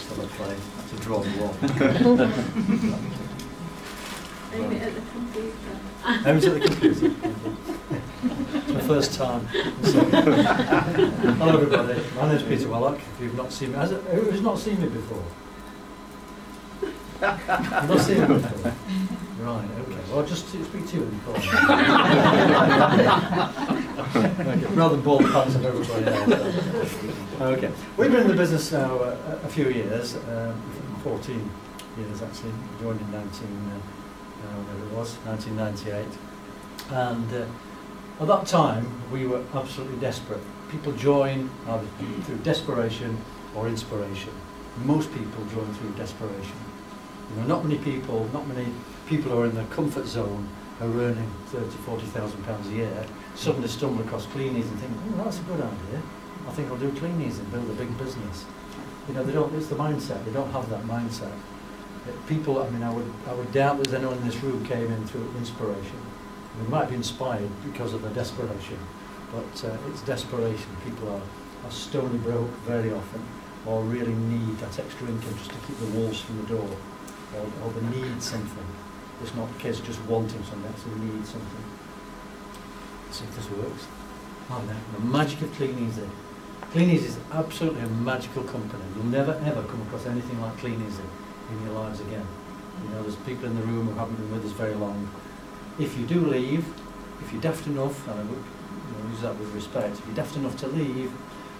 still at play to draw the wall. Amy at the computer. Amy's at the computer. It's my first time. Hello everybody, my name's Peter Wellock. If you've not seen me, who's not seen me before? You've not seen me before? Right, okay. Well, I'll just speak to you in the corner. Okay, rather than ball the pants of everybody else. Okay. We've been in the business now a few years, 14 years actually. We joined in 1998. And at that time, we were absolutely desperate. People join either through desperation or inspiration. Most people join through desperation. You know, not many people who are in their comfort zone are earning £30,000–40,000 a year, suddenly stumble across cleanies and think, oh, that's a good idea. I think I'll do cleanies and build a big business. You know, they don't. It's the mindset. They don't have that mindset. People, I mean, I would doubt there's anyone in this room came in through inspiration. They might be inspired because of their desperation, but it's desperation. People are stony broke very often, or really need that extra income just to keep the wolves from the door, or they need something. It's not the case of just wanting something, they actually need something. Let's see if this works. Oh, no. The magic of Clean Easy. Clean Easy is absolutely a magical company. You'll never ever come across anything like Clean Easy in your lives again. You know, there's people in the room who haven't been with us very long. If you do leave, if you're daft enough, and I would use that with respect, if you're daft enough to leave,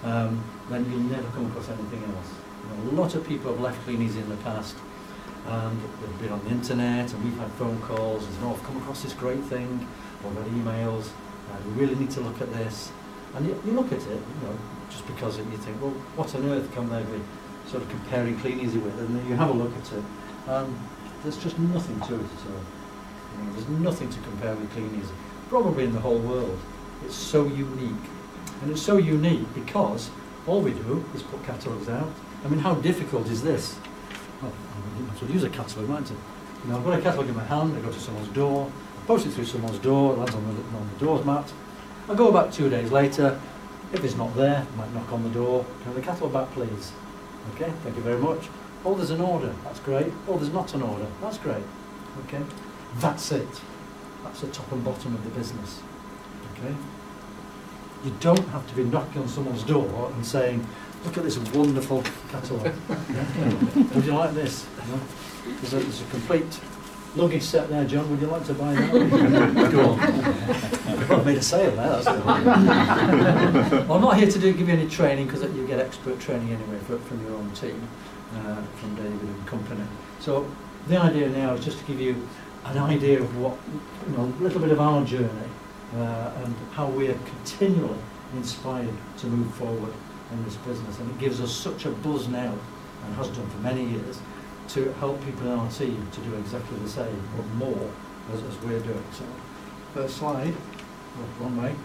then you'll never come across anything else. You know, a lot of people have left Clean Easy in the past, and they've been on the internet, and we've had phone calls, and I've come across this great thing, or read emails, we really need to look at this. And you look at it, you know, just because you think, well, what on earth can they be sort of comparing Clean Easy with? And then you have a look at it, and there's just nothing to it at all. You know, there's nothing to compare with Clean Easy, probably in the whole world. It's so unique. And it's so unique because all we do is put catalogues out. I mean, how difficult is this? Well, I might as well use a catalogue, mightn't it? You know, I've got a catalogue in my hand, I go to someone's door, I post it through someone's door, it lands on the door's mat. I go about 2 days later, if it's not there, I might knock on the door, can I have the catalogue back please? Okay, thank you very much. Oh, there's an order, that's great. Oh, there's not an order, that's great. Okay, that's it. That's the top and bottom of the business. Okay, you don't have to be knocking on someone's door and saying, look at this wonderful catalogue. Would you like this? You know, there's a complete luggage set there, John. Would you like to buy that? Go on. I've made a sale there. That's well, I'm not here to give you any training, because you get expert training anyway from your own team, from David and company. So the idea now is just to give you an idea of what, you know, a little bit of our journey and how we are continually inspired to move forward in this business. And it gives us such a buzz now, and has done for many years, to help people in our team to do exactly the same, or more, as we're doing. So, first slide, wrong way,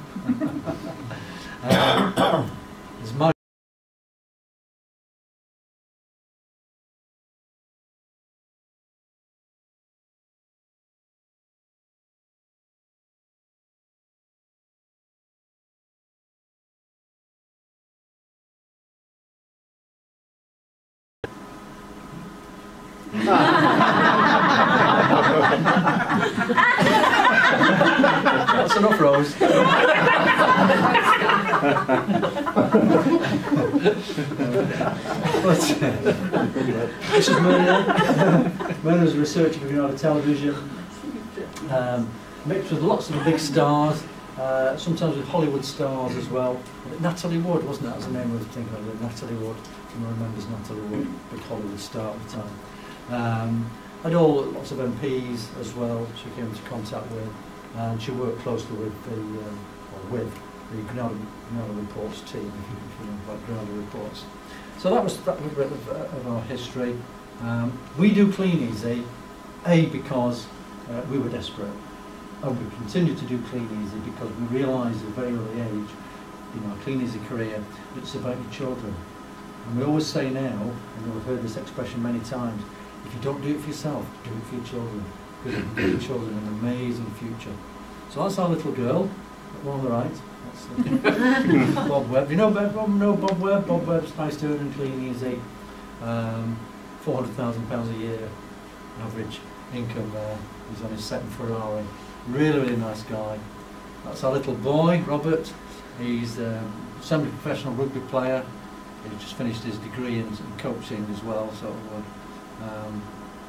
is my that's enough, Rose. This is Myrna. Myrna's a researcher for United Television, mixed with lots of the big stars, sometimes with Hollywood stars as well. Natalie Wood, wasn't that? That was the name of the thing. Natalie Wood. Everyone remembers Natalie Wood, big Hollywood star at the time. And lots of MPs as well she came into contact with, and she worked closely with the Granada Reports team, if you know about Granada Reports. So that was a bit of our history. We do Clean Easy, because we were desperate, and we continue to do Clean Easy because we realised at a very early age, you know, a Clean Easy career, it's about your children. And we always say now, and we've heard this expression many times, if you don't do it for yourself, do it for your children, because it will give your children an amazing future. So that's our little girl, that one on the right. That's Bob Webb. You know Bob Webb? Bob Webb's nice doing and Clean Easy. £400,000 a year average income there. He's on his second Ferrari. Really, really nice guy. That's our little boy, Robert. He's a semi-professional rugby player. He's just finished his degree in coaching as well, so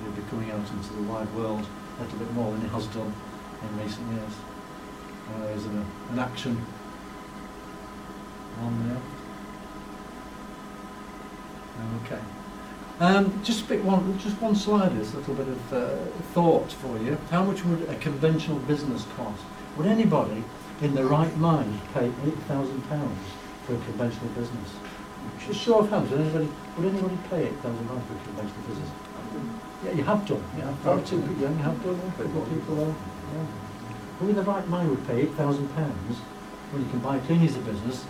he'll be coming out into the wide world a little bit more than he has done in recent years. There's an action on there. Okay. Just one slide. There's a little bit of thought for you. How much would a conventional business cost? Would anybody in their right mind pay £8,000 for a conventional business? Just show of hands. Would anybody pay £8,000 for a conventional business? Yeah, you have done. Yeah, one or two people. Yeah, you have done. A couple of people there. Yeah. Who in their right mind would pay £8,000 when you can buy a clean easy business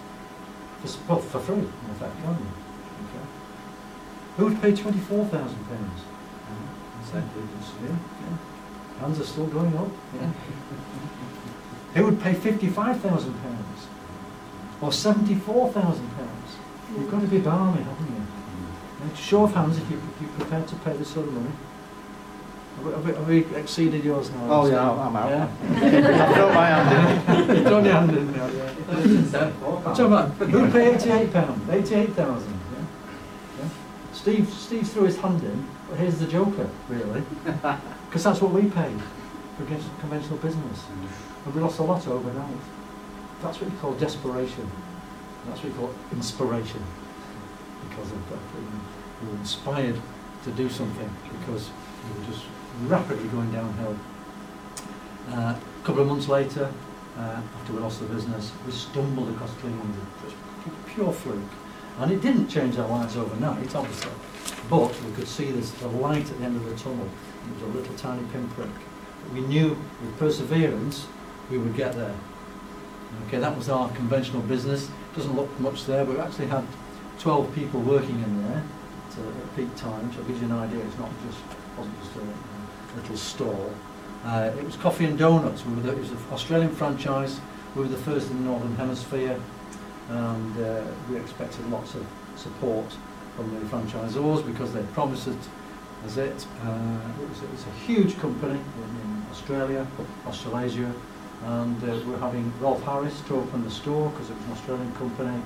for free, in effect, can't you? Okay. Who would pay £24,000? Yeah. Hands are still going up. Yeah. Who would pay £55,000 or £74,000? You've got to be balmy, haven't you? Yeah. Show of hands if you're prepared to pay this sort of money. Have we exceeded yours now? Oh yeah, I'm out. Yeah. I've thrown my hand in. You've thrown your hand in now, yeah. I'm talking about, who would pay £88? 88,000, yeah? Yeah. Steve threw his hand in, but here's the joker, really. Because that's what we paid for conventional business. And we lost a lot overnight. That's what you call desperation. That's what you call inspiration. Because of that, we were inspired to do something because we were just rapidly going downhill. A couple of months later, after we lost the business, we stumbled across cleaning, just pure fluke. And it didn't change our lives overnight, obviously, but we could see the light at the end of the tunnel. It was a little tiny pinprick. But we knew with perseverance we would get there. Okay, that was our conventional business. Doesn't look much there, but we actually had 12 people working in there at peak time, so it gives you an idea. It wasn't just a little stall. It was coffee and donuts. It was an Australian franchise. We were the first in the Northern Hemisphere, and we expected lots of support from the franchisors because they promised it as it. It was a huge company in Australia, Australasia, and we were having Rolf Harris to open the store because it was an Australian company.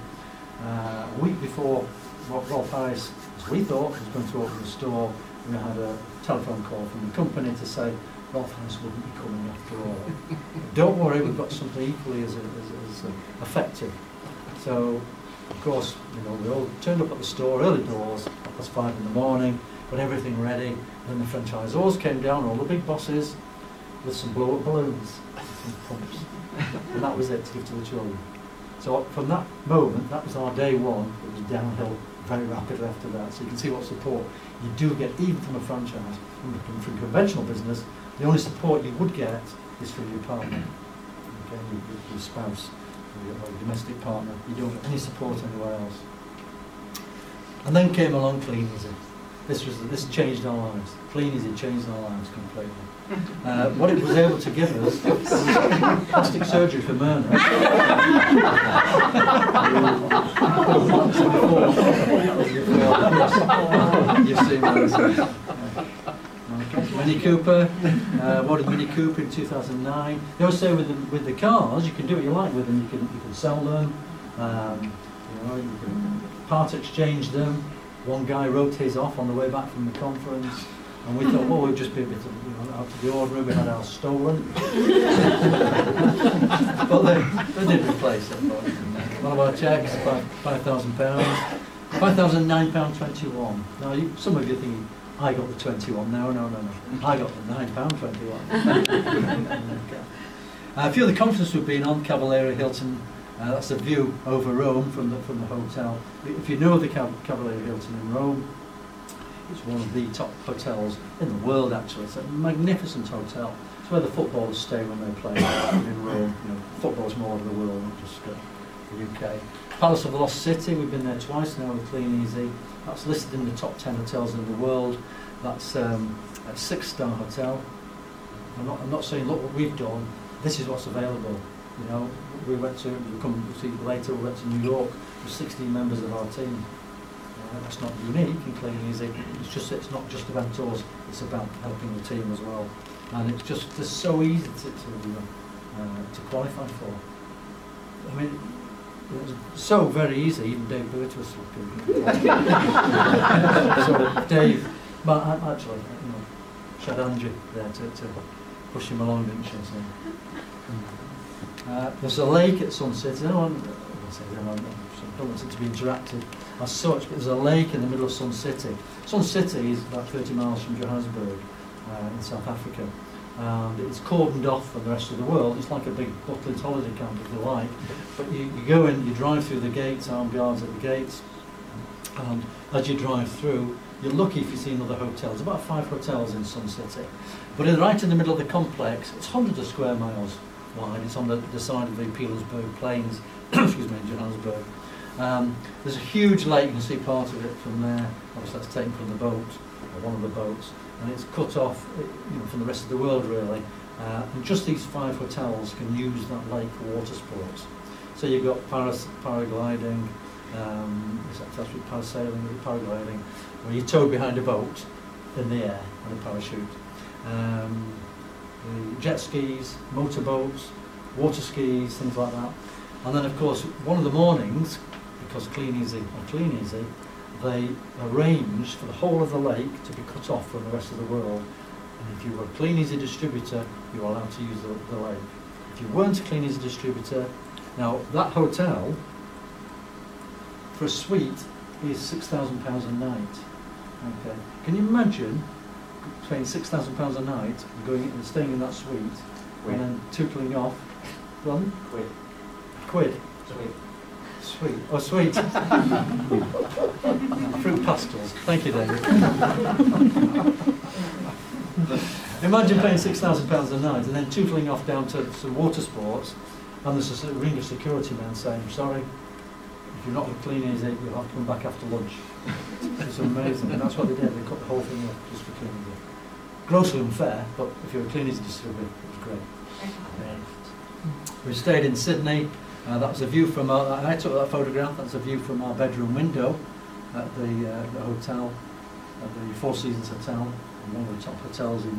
A week before Rolf Harris, as we thought, was going to open the store, we had a telephone call from the company to say Rolf Harris wouldn't be coming after all. Don't worry, we've got something equally as effective. So, of course, we all turned up at the store early doors, 5:30 in the morning, got everything ready. Then the franchisors came down, all the big bosses, with some blow-up balloons, some pumps, and that was it to give to the children. So from that moment, that was our day one. It was downhill very rapidly after that. So you can see what support you do get, even from a franchise. From conventional business, the only support you would get is from your partner, okay, your spouse, or your domestic partner. You don't get any support anywhere else. And then came along Clean Easy. This changed our lives. Clean Easy changed our lives completely. What it was able to give us was plastic surgery for Myrna. You've seen those. Okay. Mini Cooper. What a Mini Cooper in 2009. They always say with the cars, you can do what you like with them. You can sell them. You can part exchange them. One guy wrote his off on the way back from the conference. And we thought, well, we'd just be a bit out of the ordinary. We had ours stolen. But they did replace it. One of our cheques, £5,000. £5,009.21. Now, some of you think, I got the 21. No. I got the £9.21. Okay. A few of the conferences we've been on, Cavalieri Hilton, that's a view over Rome from the hotel. If you know the Cavalieri Hilton in Rome, it's one of the top hotels in the world, actually. It's a magnificent hotel. It's where the footballers stay when they play in Rome. Football's more of the world, not just the UK. Palace of the Lost City, we've been there twice now with Clean Easy. That's listed in the top 10 hotels in the world. That's a 6-star hotel. I'm not saying, look what we've done. This is what's available. We went to, we'll see later, we went to New York with 16 members of our team. That's not unique in Clean Easy. It's not just about us. It's about helping the team as well. And it's just so easy to qualify for. I mean, it was so very easy. Even Dave Burt was looking. So Dave, but actually, she had Angie there to push him along, didn't she? So, there's a lake at Sun City. I don't want it to be interactive as such, but there's a lake in the middle of Sun City. Sun City is about 30 miles from Johannesburg in South Africa. And it's cordoned off from the rest of the world. It's like a big Butlins holiday camp, if you like. But you go in, you drive through the gates, armed guards at the gates, and as you drive through, you're lucky if you see another hotel. There's about 5 hotels in Sun City. But right in the middle of the complex, it's hundreds of square miles wide. It's on the side of the Petersburg Plains, excuse me, in Johannesburg. There's a huge lake, you can see part of it from there. Obviously that's taken from the boat, or one of the boats, and it's cut off from the rest of the world really. And just these 5 hotels can use that lake for water sports. So you've got paragliding, that's with parasailing, with paragliding, where you're towed behind a boat in the air on a parachute. The jet skis, motorboats, water skis, things like that. And then of course, one of the mornings, because Clean Easy, they arranged for the whole of the lake to be cut off from the rest of the world. And if you were a Clean Easy distributor, you were allowed to use the lake. If you weren't a Clean Easy distributor, now that hotel, for a suite, is £6,000 a night. Okay. Can you imagine paying £6,000 a night, going and staying in that suite, and then tootling off? Well, Quid. Sweet. Oh, sweet. Fruit pastels. Thank you, David. Imagine paying £6,000 a night and then tootling off down to some water sports, and there's a ring of security men saying, sorry, if you're not with Clean Easy, you'll have to come back after lunch. It's amazing. And that's what they did. They cut the whole thing off just for Clean Easy. Grossly unfair, but if you're a Clean Easy distributor, it was great. We stayed in Sydney. That was a view from I took that photograph. That's a view from our bedroom window at the hotel, at the Four Seasons Hotel, one of the top hotels in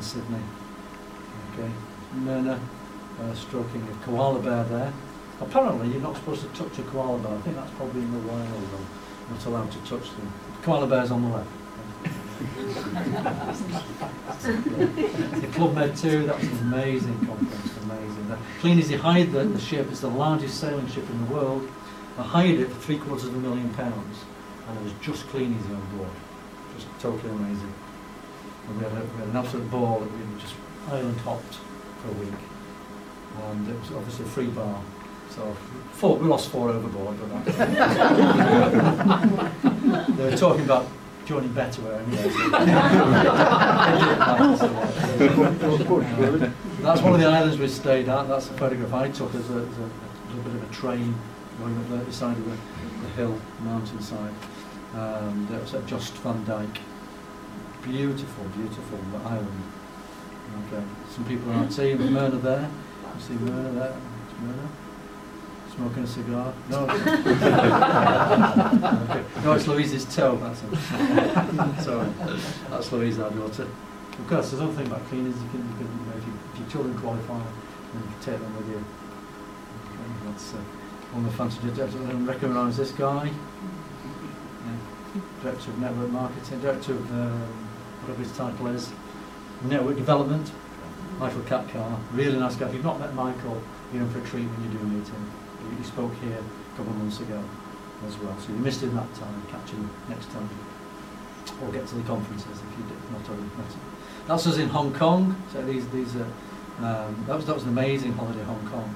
Sydney. Okay, Myrna stroking a koala bear there. Apparently, you're not supposed to touch a koala bear. I think that's probably in the wild, though. Not allowed to touch them. The koala bear's on the left. The Club Med 2, that was an amazing conference, amazing. Clean Easy hired the ship. It's the largest sailing ship in the world. I hired it for £750,000, and it was just Clean Easy on board. Just totally amazing. And we had an absolute ball. We were just island hopped for a week, and it was obviously a free bar. So we lost 4 overboard, but they were talking about joining Betterware anyway. That's one of the islands we stayed at. That's a photograph I took as a little bit of a train going up the side of the hill, mountainside. That was at Just Van Dyke. Beautiful, beautiful island. Okay. Some people on our team. Myrna there. You see Myrna there? It's Myrna. Smoking a cigar? No. Okay. No, it's Louise's toe. That's it. Sorry, that's Louise, our daughter. Of course, there's another thing about cleaners. You can if your children qualify, then you can take them with you. Okay, that's one of the fancy directors. I recognise this guy. Yeah. Director of Network Marketing, Director of whatever his title is, Network Development. Michael Catkar, really nice guy. If you've not met Michael, you're in for a treat when you do meet him. He spoke here a couple of months ago as well, so you missed him that time. Catch him next time, or get to the conferences if you did not already met him. That's us in Hong Kong. So these are that was an amazing holiday in Hong Kong.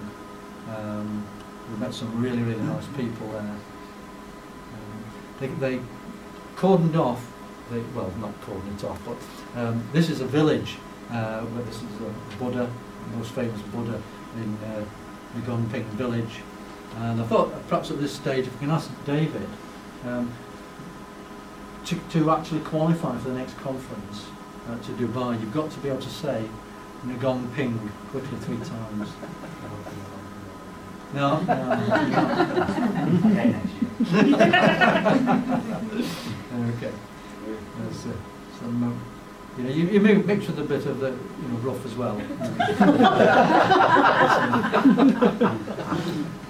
We met some really nice people there. They cordoned off. Well, not cordoned it off, but this is a village where this is a Buddha, the most famous Buddha in Ngong Ping village. And I thought perhaps at this stage, if we can ask David to actually qualify for the next conference to Dubai, you've got to be able to say Ngong Ping quickly 3 times. No. Okay, next year. Okay. There's some, you mix with a bit of the, rough as well.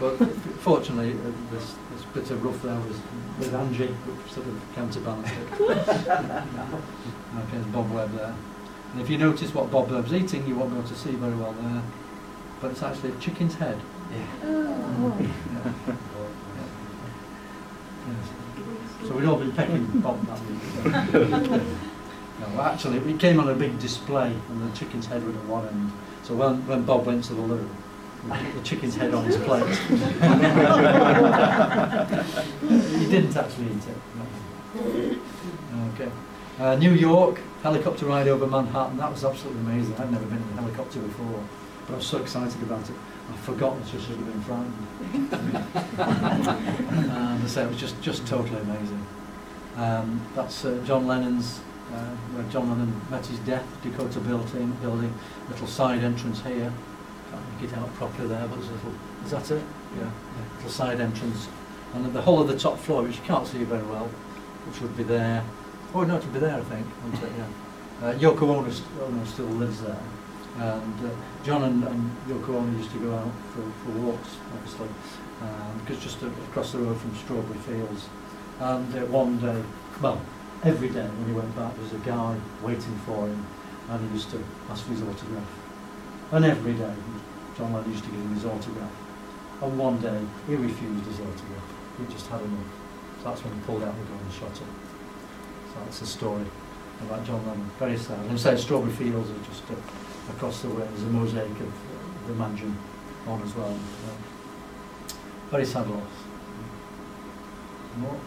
But fortunately, this bit of rough there was with Angie, which sort of counterbalanced it. Okay, there's Bob Webb there. And if you notice what Bob Webb's eating, you won't be able to see very well there. But it's actually a chicken's head. Yeah. Yeah. Yes. So we'd all been pecking Bob that week. No, actually, it came on a big display, and the chicken's head was at one end. So when Bob went to the loo, the chicken's head on his plate. He didn't actually eat it. No. Okay. New York, helicopter ride over Manhattan. That was absolutely amazing. I'd never been in a helicopter before, but I was so excited about it. I'd forgotten I should have been frightened. And I say it was just totally amazing. That's John Lennon's, where John Lennon met his death, Dakota building, little side entrance here. Can't make it out properly there, but there's a little, is that it? Yeah, little side entrance. And the whole of the top floor, which you can't see very well, which would be there. Oh no, it would be there, I think, wouldn't it? Yeah. Yoko Ono still lives there. And John and Yoko Ono used to go out for walks, obviously, because just across the road from Strawberry Fields. And one day, well, every day when he went back, there was a guy waiting for him, and he used to ask for his autograph. And every day, John Lennon used to give him his autograph. And one day, he refused his autograph. He just had enough. So that's when he pulled out the gun and shot him. So that's the story about John Lennon. Very sad. And say Strawberry Fields are just across the way. There's a mosaic of the mansion on as well. Very sad loss. More.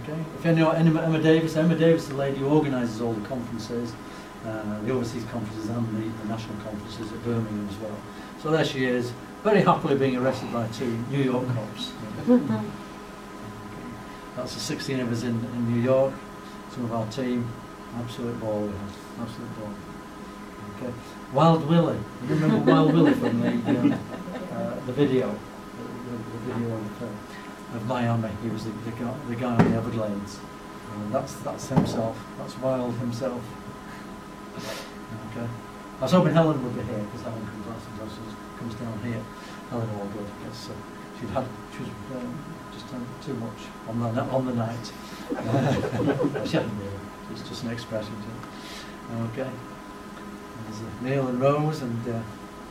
Okay. If you know Emma Davis is the lady who organises all the conferences, the overseas conferences and the national conferences at Birmingham as well. So there she is, very happily being arrested by 2 New York cops. Okay. That's the 16 of us in New York, some of our team. Absolute ball we had, absolute ball. Okay. Wild Willie, you remember Wild Willie from the video? The video of Miami. He was the guy on the Everglades. That's himself. That's Wild himself. Okay. I was hoping Helen would be here because Helen comes down here. Helen Allgood. Yes, she was just done too much on the night. She hadn't really. It's just an expression. Okay. There's Neil and Rose and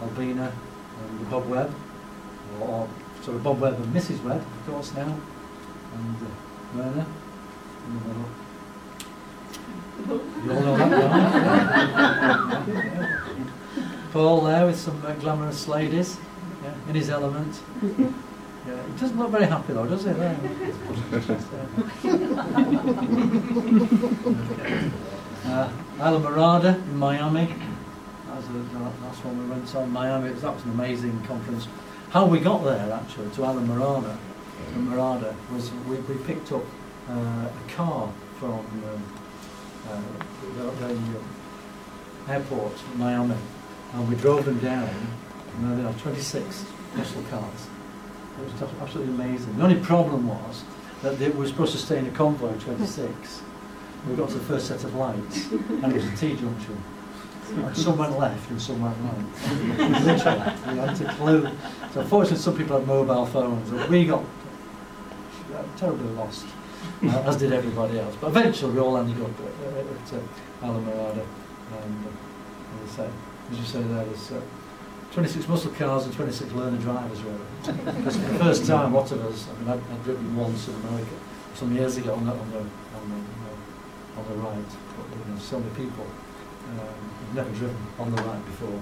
Albina and Bob Webb, or sort of Bob Webb and Mrs. Webb, of course, now, and Werner in the middle. You all know that one. Yeah. Paul there with some glamorous ladies, yeah, in his element. Yeah, he doesn't look very happy though, does he? Okay. Isla Morada in Miami. That's when we went on Miami. That was an amazing conference. How we got there actually to Isla Morada was we picked up a car from the airport in Miami, and we drove them down, and there were 26 muscle cars. It was absolutely amazing. The only problem was that we were supposed to stay in a convoy of 26. We got to the first set of lights, and it was a T-junction. And some went left and some went right. Literally, we had to clue. So unfortunately some people had mobile phones, and we got terribly lost, as did everybody else. But eventually we all ended up at Isla Morada. And as you say there, there's 26 muscle cars and 26 learner drivers really. Because for the first time, lots of us, I mean, I'd driven once in America some years ago on the right, but so many people have never driven on the right before.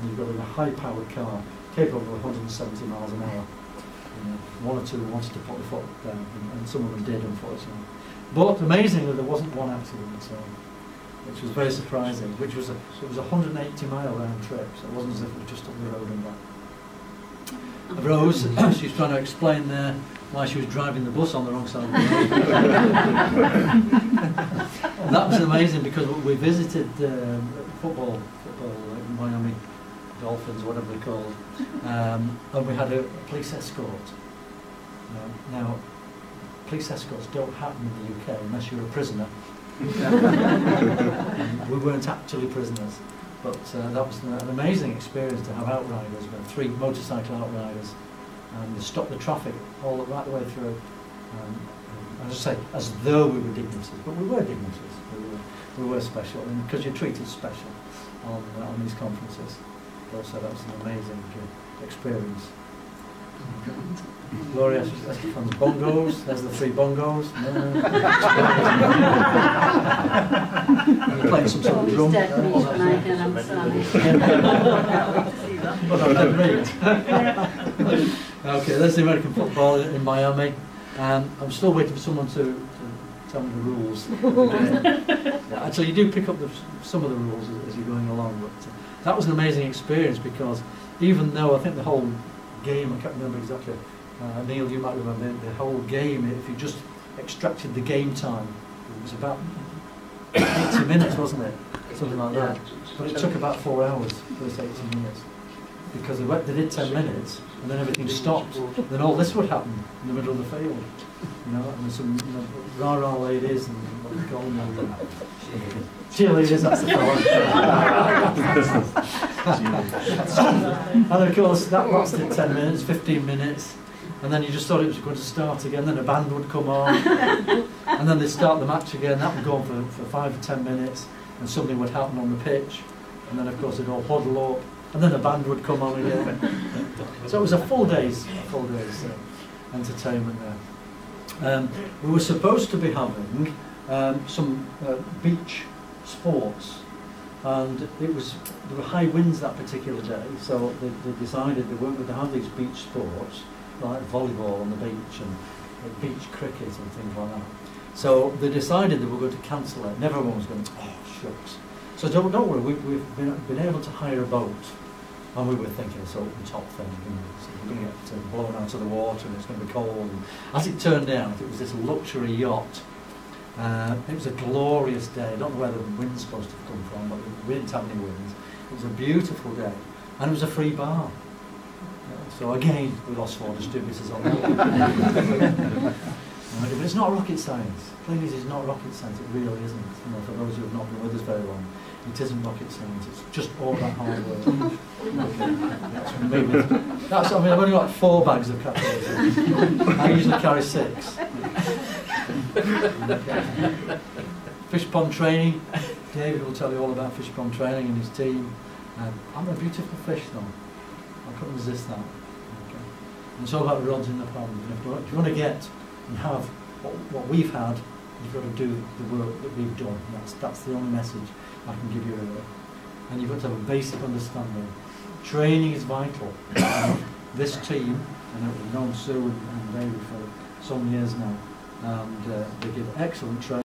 And you've got a high-powered car capable of 170 miles an hour. One or two wanted to put the foot down, and some of them did, unfortunately. But amazingly, there wasn't one accident, which was very surprising. It was a 180-mile round trip, so it wasn't as if it was just up the road and back. Rose, she's trying to explain there why she was driving the bus on the wrong side of the road. And that was amazing because we visited football in Miami dolphins, whatever they're called, and we had a police escort. Now, police escorts don't happen in the UK unless you're a prisoner. We weren't actually prisoners, but that was an amazing experience to have outriders, we had 3 motorcycle outriders, and they stopped the traffic right the way through. As I say, as though we were dignitaries, but we were dignitaries. We were special, and because you're treated special on these conferences. Also, that was an amazing experience. Gloria from the bongos. There's the 3 bongos. You're playing some sort of drum. Okay, there's the American football in Miami. I'm still waiting for someone to tell me the rules. Actually, you do pick up some of the rules as you're going along, but that was an amazing experience, because even though I think the whole game, I can't remember exactly, Neil, you might remember, the whole game, if you just extracted the game time, it was about 80 minutes, wasn't it? Something like that. But it took about 4 hours, first 80 minutes. Because they did 10 minutes, and then everything stopped. Then all this would happen in the middle of the field. And there's some rah-rah ladies, and what do you call them? Cheerleaders, that's the one. And of course, that lasted 10 minutes, 15 minutes, and then you just thought it was going to start again, then a band would come on, and then they'd start the match again. That would go on for 5 or 10 minutes, and something would happen on the pitch, and then of course they'd all huddle up, and then a band would come on again. So it was a full day's entertainment there. We were supposed to be having some beach sports, and there were high winds that particular day, so they decided they weren't going to have these beach sports like volleyball on the beach and beach cricket and things like that. So they decided they were going to cancel it, and everyone was going, oh shucks. So don't worry, we've been able to hire a boat, and we were thinking this open top thing, so we're going to get blown out of the water and it's going to be cold. And as it turned out, it was this luxury yacht. It was a glorious day. I don't know where the wind's supposed to have come from, but we didn't have any winds. It was a beautiful day, and it was a free bar. So again, we lost 4 distributors on that. But it's not rocket science. Please, it's not rocket science. It really isn't. For those who have not been with us very long, it isn't rocket science. It's just all that hard work. I've only got 4 bags of calculators. I usually carry 6. Fish pond training. David will tell you all about fish pond training and his team. I'm a beautiful fish though. I couldn't resist that. Okay. And it's all about the rods in the pond. And if you want to get and have what we've had, you've got to do the work that we've done. That's the only message I can give you really. And you've got to have a basic understanding. Training is vital. This team, and we've known Sue and David for some years now, and they give excellent training.